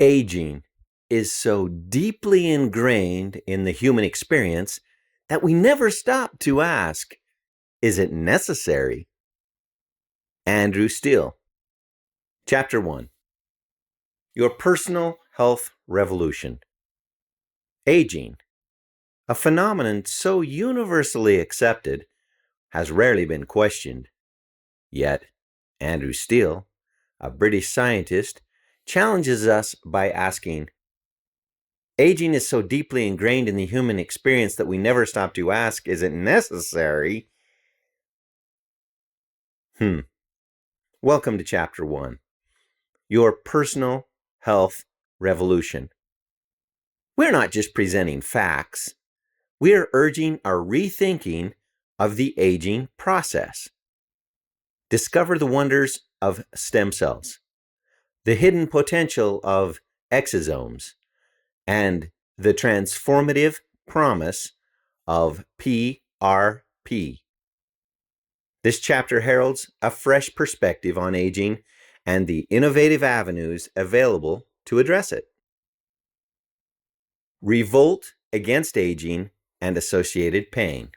Aging is so deeply ingrained in the human experience that we never stop to ask, is it necessary? Andrew Steele. Chapter 1. Your Personal Health Revolution. Aging, a phenomenon so universally accepted, has rarely been questioned. Yet, Andrew Steele, a British scientist, challenges us by asking, aging is so deeply ingrained in the human experience that we never stop to ask, is it necessary? Welcome to Chapter 1. Your Personal Health Revolution. We're not just presenting facts. We're urging a rethinking of the aging process. Discover the wonders of stem cells, the hidden potential of exosomes, and the transformative promise of PRP. This chapter heralds a fresh perspective on aging and the innovative avenues available to address it. Revolt against aging and associated pain.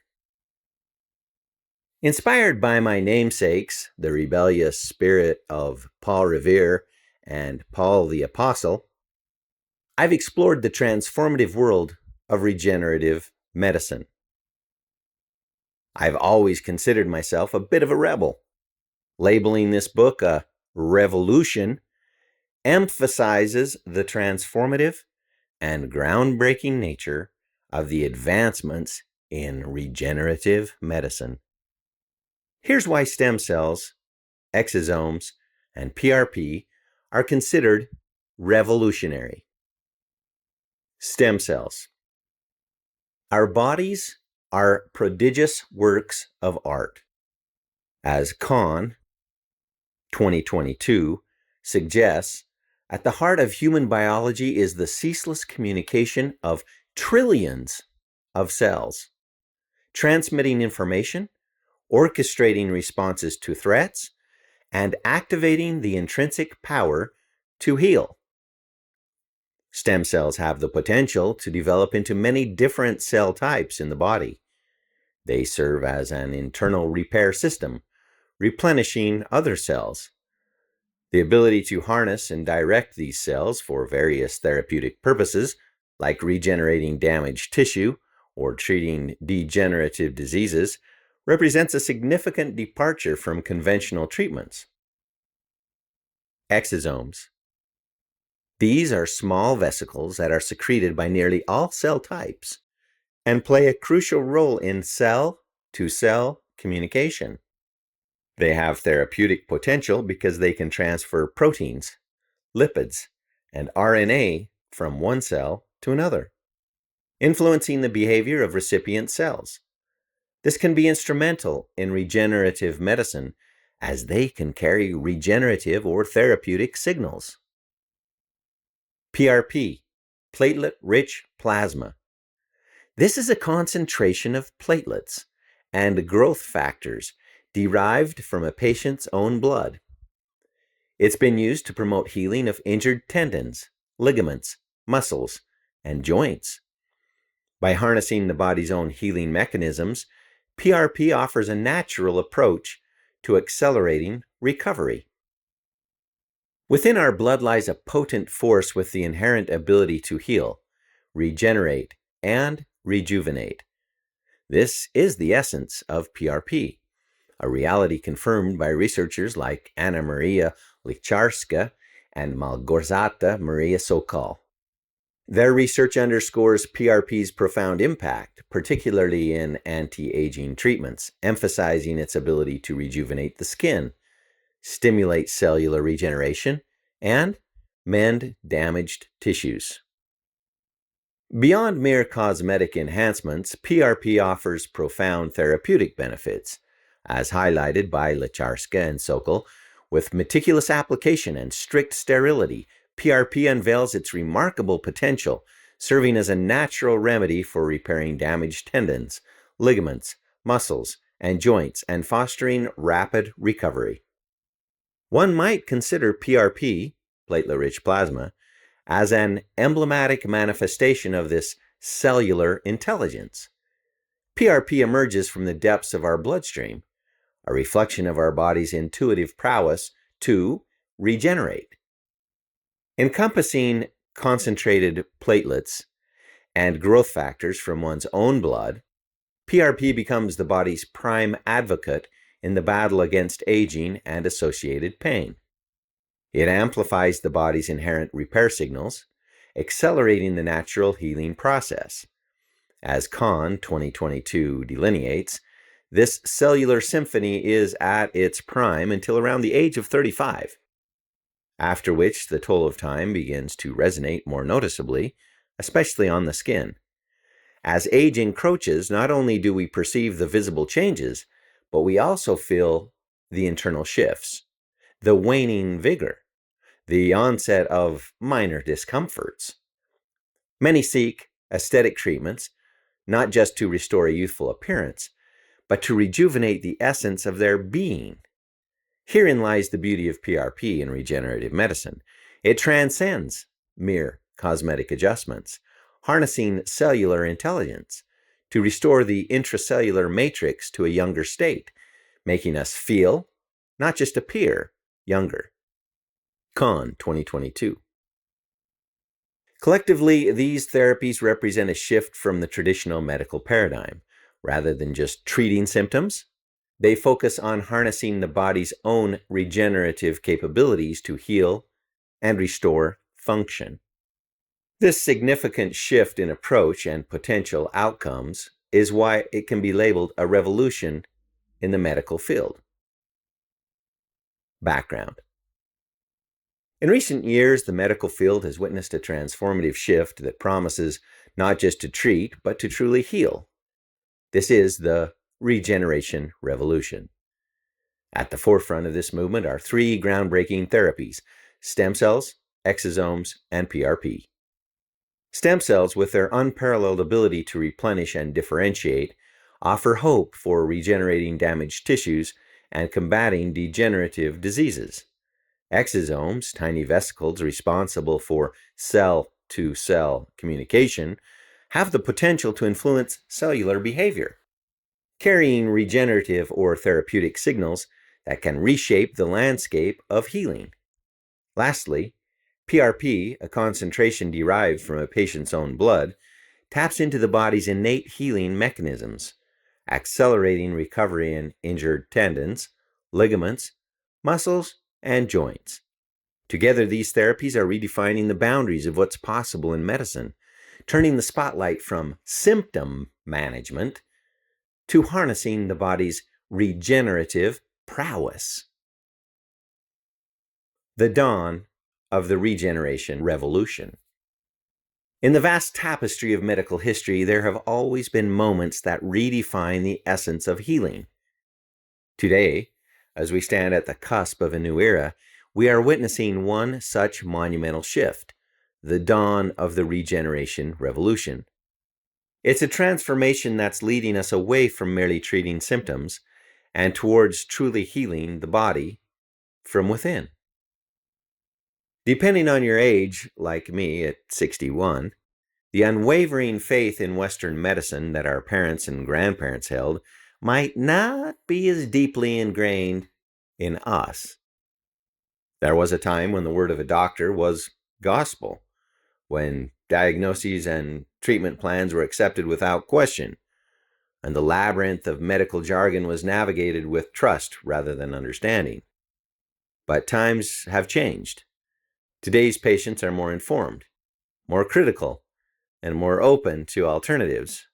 Inspired by my namesakes, the rebellious spirit of Paul Revere and Paul the Apostle, I've explored the transformative world of regenerative medicine. I've always considered myself a bit of a rebel. Labeling this book a revolution emphasizes the transformative and groundbreaking nature of the advancements in regenerative medicine. Here's why stem cells, exosomes, and PRP are considered revolutionary. Stem cells. Our bodies are prodigious works of art. As Kahn, 2022, suggests, at the heart of human biology is the ceaseless communication of trillions of cells, transmitting information, orchestrating responses to threats, and activating the intrinsic power to heal. Stem cells have the potential to develop into many different cell types in the body. They serve as an internal repair system, replenishing other cells. The ability to harness and direct these cells for various therapeutic purposes, like regenerating damaged tissue or treating degenerative diseases, represents a significant departure from conventional treatments. Exosomes. These are small vesicles that are secreted by nearly all cell types and play a crucial role in cell-to-cell communication. They have therapeutic potential because they can transfer proteins, lipids, and RNA from one cell to another, influencing the behavior of recipient cells. This can be instrumental in regenerative medicine as they can carry regenerative or therapeutic signals. PRP, platelet-rich plasma. This is a concentration of platelets and growth factors derived from a patient's own blood. It's been used to promote healing of injured tendons, ligaments, muscles, and joints. By harnessing the body's own healing mechanisms, PRP offers a natural approach to accelerating recovery. Within our blood lies a potent force with the inherent ability to heal, regenerate, and rejuvenate. This is the essence of PRP, a reality confirmed by researchers like Anna Maria Licharska and Malgorzata Maria Sokol. Their research underscores PRP's profound impact, particularly in anti-aging treatments, emphasizing its ability to rejuvenate the skin, stimulate cellular regeneration, and mend damaged tissues. Beyond mere cosmetic enhancements, PRP offers profound therapeutic benefits, as highlighted by Licharska and Sokol. With meticulous application and strict sterility, PRP unveils its remarkable potential, serving as a natural remedy for repairing damaged tendons, ligaments, muscles, and joints, and fostering rapid recovery. One might consider PRP, platelet-rich plasma, as an emblematic manifestation of this cellular intelligence. PRP emerges from the depths of our bloodstream, a reflection of our body's intuitive prowess to regenerate. Encompassing concentrated platelets and growth factors from one's own blood, PRP becomes the body's prime advocate in the battle against aging and associated pain. It amplifies the body's inherent repair signals, accelerating the natural healing process. As Kahn 2022 delineates, this cellular symphony is at its prime until around the age of 35, after which the toll of time begins to resonate more noticeably, especially on the skin. As age encroaches, not only do we perceive the visible changes, but we also feel the internal shifts, the waning vigor, the onset of minor discomforts. Many seek aesthetic treatments, not just to restore a youthful appearance, but to rejuvenate the essence of their being. Herein lies the beauty of PRP in regenerative medicine. It transcends mere cosmetic adjustments, harnessing cellular intelligence to restore the intracellular matrix to a younger state, making us feel, not just appear, younger. Kahn 2022. Collectively, these therapies represent a shift from the traditional medical paradigm. Rather than just treating symptoms, they focus on harnessing the body's own regenerative capabilities to heal and restore function. This significant shift in approach and potential outcomes is why it can be labeled a revolution in the medical field. Background. In recent years, the medical field has witnessed a transformative shift that promises not just to treat, but to truly heal. This is the regeneration revolution. At the forefront of this movement are three groundbreaking therapies: stem cells, exosomes, and PRP. Stem cells, with their unparalleled ability to replenish and differentiate, offer hope for regenerating damaged tissues and combating degenerative diseases. Exosomes, tiny vesicles responsible for cell-to-cell communication, have the potential to influence cellular behavior, carrying regenerative or therapeutic signals that can reshape the landscape of healing. Lastly, PRP, a concentration derived from a patient's own blood, taps into the body's innate healing mechanisms, accelerating recovery in injured tendons, ligaments, muscles, and joints. Together, these therapies are redefining the boundaries of what's possible in medicine, turning the spotlight from symptom management to harnessing the body's regenerative prowess. The dawn of the regeneration revolution. In the vast tapestry of medical history, there have always been moments that redefine the essence of healing. Today, as we stand at the cusp of a new era, we are witnessing one such monumental shift, the dawn of the regeneration revolution. It's a transformation that's leading us away from merely treating symptoms and towards truly healing the body from within. Depending on your age, like me at 61, the unwavering faith in Western medicine that our parents and grandparents held might not be as deeply ingrained in us. There was a time when the word of a doctor was gospel, when diagnoses and treatment plans were accepted without question, and the labyrinth of medical jargon was navigated with trust rather than understanding. But times have changed. Today's patients are more informed, more critical, and more open to alternatives.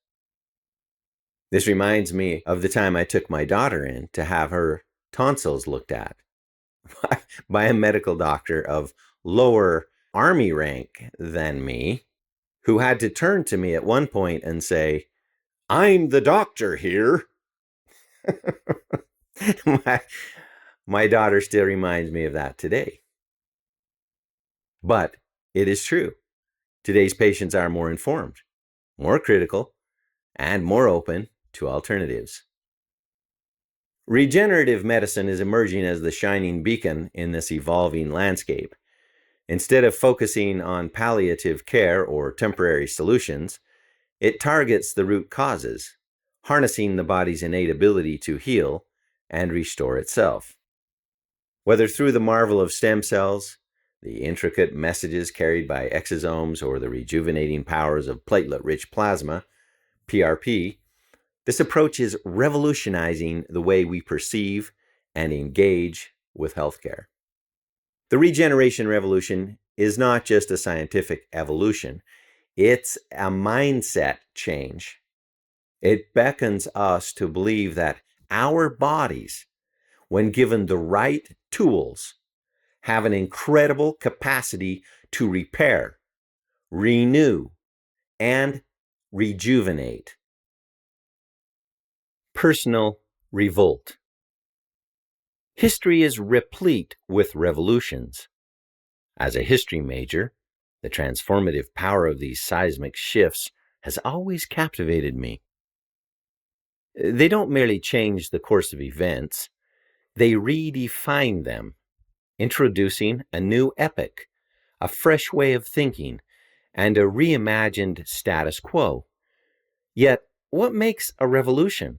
This reminds me of the time I took my daughter in to have her tonsils looked at by a medical doctor of lower army rank than me, who had to turn to me at one point and say, "I'm the doctor here." my daughter still reminds me of that today. But it is true. Today's patients are more informed, more critical, and more open to alternatives. Regenerative medicine is emerging as the shining beacon in this evolving landscape. Instead of focusing on palliative care or temporary solutions, it targets the root causes, harnessing the body's innate ability to heal and restore itself. Whether through the marvel of stem cells, the intricate messages carried by exosomes, or the rejuvenating powers of platelet-rich plasma, PRP, this approach is revolutionizing the way we perceive and engage with healthcare. The regeneration revolution is not just a scientific evolution, it's a mindset change. It beckons us to believe that our bodies, when given the right tools, have an incredible capacity to repair, renew, and rejuvenate. Personal revolt. History is replete with revolutions. As a history major, the transformative power of these seismic shifts has always captivated me. They don't merely change the course of events, they redefine them, introducing a new epoch, a fresh way of thinking, and a reimagined status quo. Yet, what makes a revolution?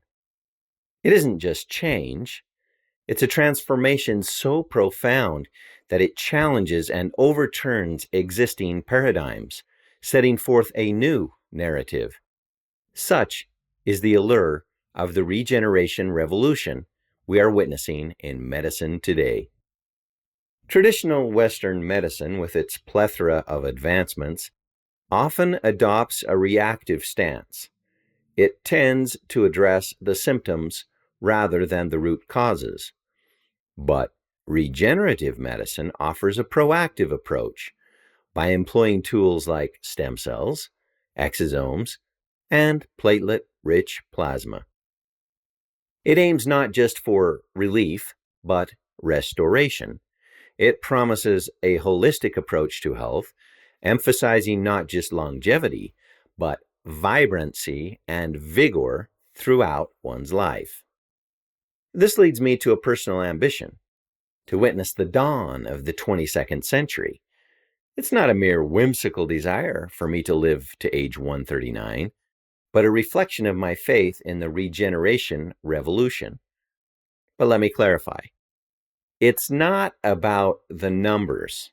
It isn't just change. It's a transformation so profound that it challenges and overturns existing paradigms, setting forth a new narrative. Such is the allure of the regeneration revolution we are witnessing in medicine today. Traditional Western medicine, with its plethora of advancements, often adopts a reactive stance. It tends to address the symptoms rather than the root causes. But regenerative medicine offers a proactive approach by employing tools like stem cells, exosomes, and platelet-rich plasma. It aims not just for relief, but restoration. It promises a holistic approach to health, emphasizing not just longevity, but vibrancy and vigor throughout one's life. This leads me to a personal ambition, to witness the dawn of the 22nd century. It's not a mere whimsical desire for me to live to age 139, but a reflection of my faith in the regeneration revolution. But let me clarify. It's not about the numbers.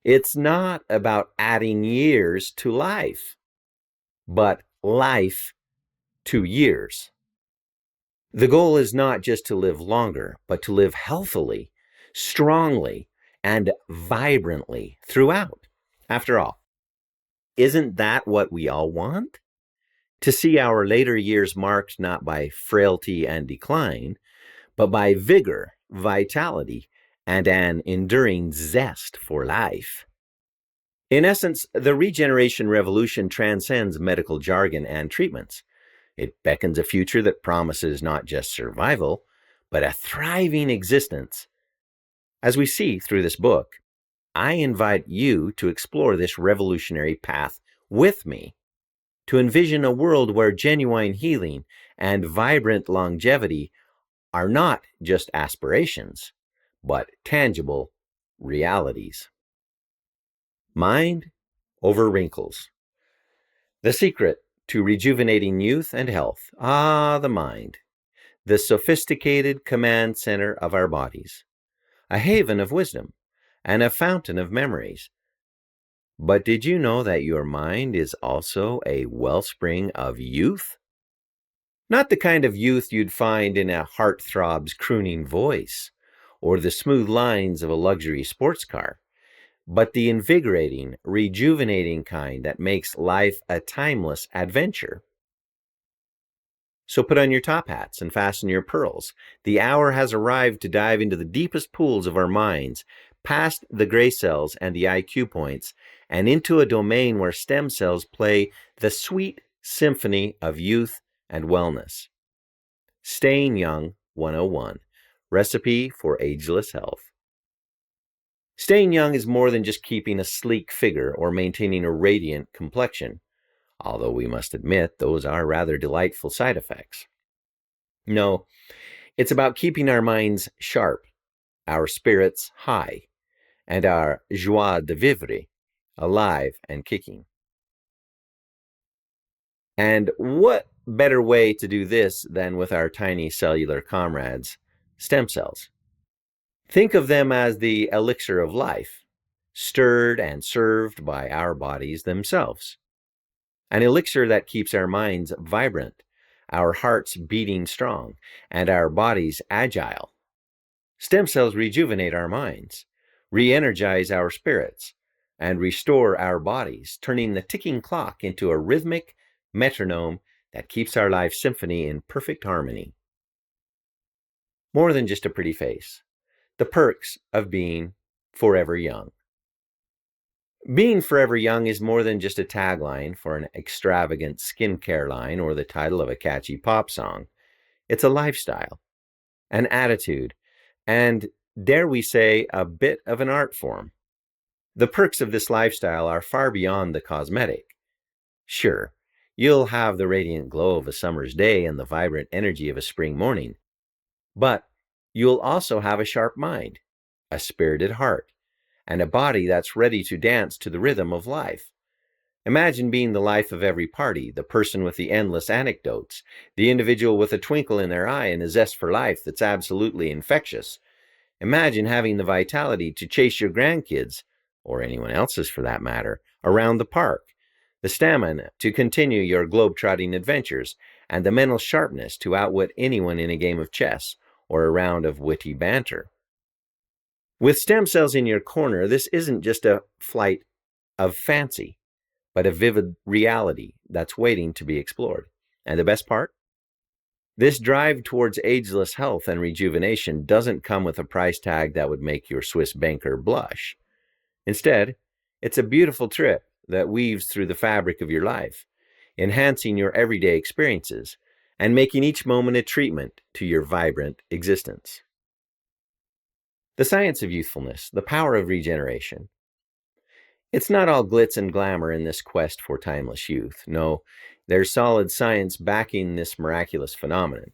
It's not about adding years to life, but life to years. The goal is not just to live longer, but to live healthily, strongly, and vibrantly throughout. After all, isn't that what we all want? To see our later years marked not by frailty and decline, but by vigor, vitality, and an enduring zest for life. In essence, the regeneration revolution transcends medical jargon and treatments. It beckons a future that promises not just survival, but a thriving existence. As we see through this book, I invite you to explore this revolutionary path with me, to envision a world where genuine healing and vibrant longevity are not just aspirations, but tangible realities. Mind over wrinkles. The secret to rejuvenating youth and health. The mind. The sophisticated command center of our bodies. A haven of wisdom and a fountain of memories. But did you know that your mind is also a wellspring of youth? Not the kind of youth you'd find in a heartthrob's crooning voice or the smooth lines of a luxury sports car, but the invigorating, rejuvenating kind that makes life a timeless adventure. So put on your top hats and fasten your pearls. The hour has arrived to dive into the deepest pools of our minds, past the gray cells and the IQ points, and into a domain where stem cells play the sweet symphony of youth and wellness. Staying Young 101, Recipe for Ageless Health. Staying young is more than just keeping a sleek figure or maintaining a radiant complexion, although we must admit those are rather delightful side effects. No, it's about keeping our minds sharp, our spirits high, and our joie de vivre, alive and kicking. And what better way to do this than with our tiny cellular comrades, stem cells? Think of them as the elixir of life, stirred and served by our bodies themselves. An elixir that keeps our minds vibrant, our hearts beating strong, and our bodies agile. Stem cells rejuvenate our minds, re-energize our spirits, and restore our bodies, turning the ticking clock into a rhythmic metronome that keeps our life symphony in perfect harmony. More than just a pretty face. The perks of being forever young. Being forever young is more than just a tagline for an extravagant skincare line or the title of a catchy pop song. It's a lifestyle, an attitude, and, dare we say, a bit of an art form. The perks of this lifestyle are far beyond the cosmetic. Sure, you'll have the radiant glow of a summer's day and the vibrant energy of a spring morning, but you'll also have a sharp mind, a spirited heart, and a body that's ready to dance to the rhythm of life. Imagine being the life of every party, the person with the endless anecdotes, the individual with a twinkle in their eye and a zest for life that's absolutely infectious. Imagine having the vitality to chase your grandkids, or anyone else's for that matter, around the park, the stamina to continue your globe-trotting adventures, and the mental sharpness to outwit anyone in a game of chess or a round of witty banter. With stem cells in your corner, this isn't just a flight of fancy, but a vivid reality that's waiting to be explored. And the best part? This drive towards ageless health and rejuvenation doesn't come with a price tag that would make your Swiss banker blush. Instead, it's a beautiful trip that weaves through the fabric of your life, enhancing your everyday experiences and making each moment a treatment to your vibrant existence. The science of youthfulness, the power of regeneration. It's not all glitz and glamour in this quest for timeless youth. No, there's solid science backing this miraculous phenomenon.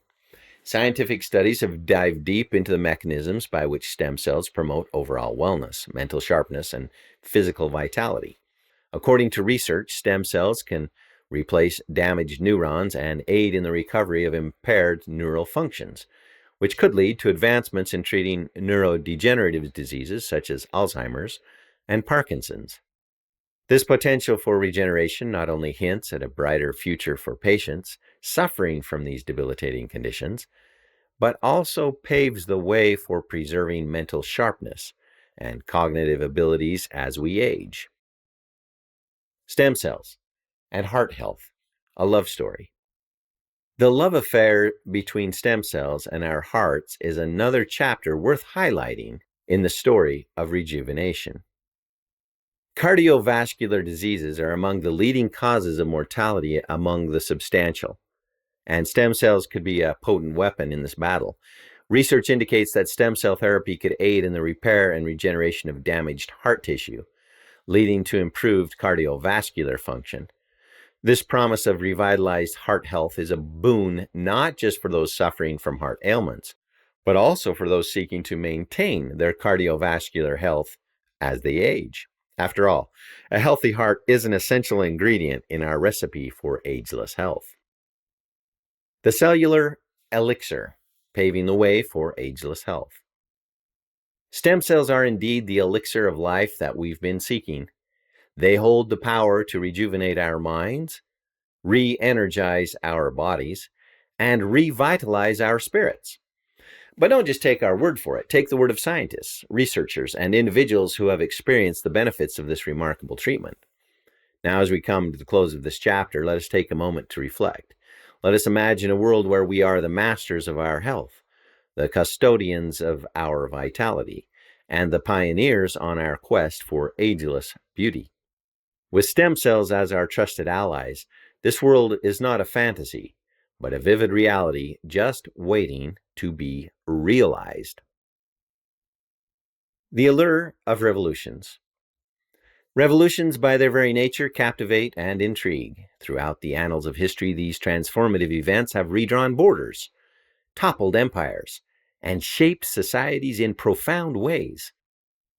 Scientific studies have dived deep into the mechanisms by which stem cells promote overall wellness, mental sharpness, and physical vitality. According to research, stem cells can replace damaged neurons and aid in the recovery of impaired neural functions, which could lead to advancements in treating neurodegenerative diseases such as Alzheimer's and Parkinson's. This potential for regeneration not only hints at a brighter future for patients suffering from these debilitating conditions, but also paves the way for preserving mental sharpness and cognitive abilities as we age. Stem cells and heart health, a love story. The love affair between stem cells and our hearts is another chapter worth highlighting in the story of rejuvenation. Cardiovascular diseases are among the leading causes of mortality among the substantial, and stem cells could be a potent weapon in this battle. Research indicates that stem cell therapy could aid in the repair and regeneration of damaged heart tissue, leading to improved cardiovascular function. This promise of revitalized heart health is a boon not just for those suffering from heart ailments, but also for those seeking to maintain their cardiovascular health as they age. After all, a healthy heart is an essential ingredient in our recipe for ageless health. The cellular elixir, paving the way for ageless health. Stem cells are indeed the elixir of life that we've been seeking. They hold the power to rejuvenate our minds, re-energize our bodies, and revitalize our spirits. But don't just take our word for it. Take the word of scientists, researchers, and individuals who have experienced the benefits of this remarkable treatment. Now, as we come to the close of this chapter, let us take a moment to reflect. Let us imagine a world where we are the masters of our health, the custodians of our vitality, and the pioneers on our quest for ageless beauty. With stem cells as our trusted allies, this world is not a fantasy, but a vivid reality just waiting to be realized. The allure of revolutions. Revolutions, by their very nature, captivate and intrigue. Throughout the annals of history, these transformative events have redrawn borders, toppled empires, and shaped societies in profound ways.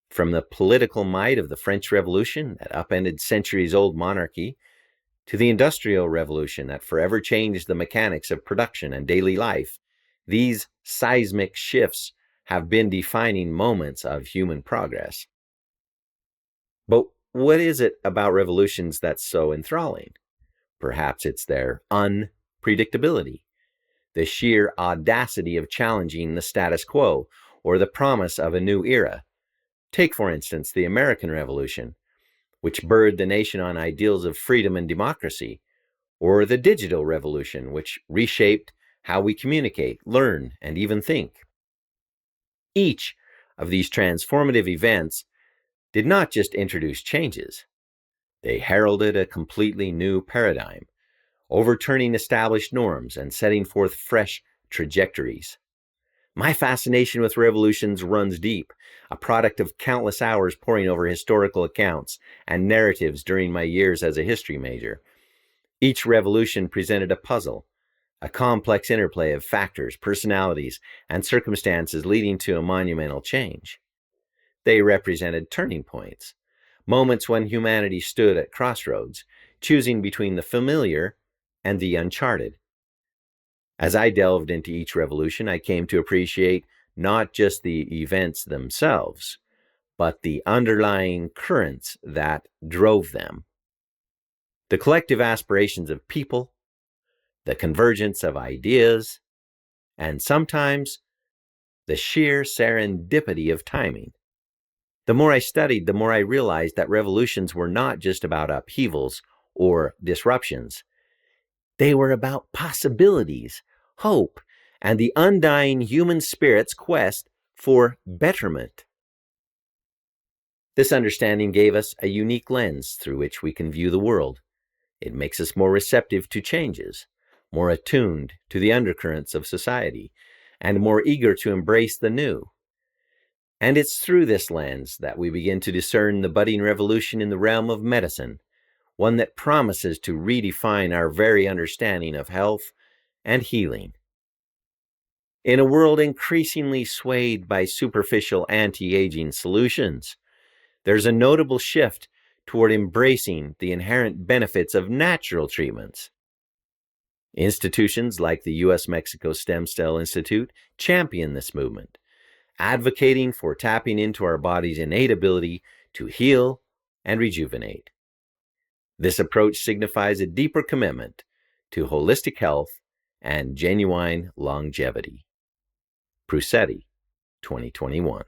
From the political might of the French Revolution that upended centuries-old monarchy, to the Industrial Revolution that forever changed the mechanics of production and daily life, these seismic shifts have been defining moments of human progress. But what is it about revolutions that's so enthralling? Perhaps it's their unpredictability, the sheer audacity of challenging the status quo, or the promise of a new era. Take, for instance, the American Revolution, which birthed the nation on ideals of freedom and democracy, or the digital revolution, which reshaped how we communicate, learn, and even think. Each of these transformative events did not just introduce changes, they heralded a completely new paradigm, overturning established norms and setting forth fresh trajectories. My fascination with revolutions runs deep, a product of countless hours poring over historical accounts and narratives during my years as a history major. Each revolution presented a puzzle, a complex interplay of factors, personalities, and circumstances leading to a monumental change. They represented turning points, moments when humanity stood at crossroads, choosing between the familiar and the uncharted. As I delved into each revolution, I came to appreciate not just the events themselves, but the underlying currents that drove them. The collective aspirations of people, the convergence of ideas, and sometimes the sheer serendipity of timing. The more I studied, the more I realized that revolutions were not just about upheavals or disruptions. They were about possibilities, hope, and the undying human spirit's quest for betterment. This understanding gave us a unique lens through which we can view the world. It makes us more receptive to changes, more attuned to the undercurrents of society, and more eager to embrace the new. And it's through this lens that we begin to discern the budding revolution in the realm of medicine, one that promises to redefine our very understanding of health and healing. In a world increasingly swayed by superficial anti-aging solutions, there's a notable shift toward embracing the inherent benefits of natural treatments. Institutions like the U.S.-Mexico Stem Cell Institute champion this movement, advocating for tapping into our body's innate ability to heal and rejuvenate. This approach signifies a deeper commitment to holistic health and genuine longevity. Prusetti, 2021.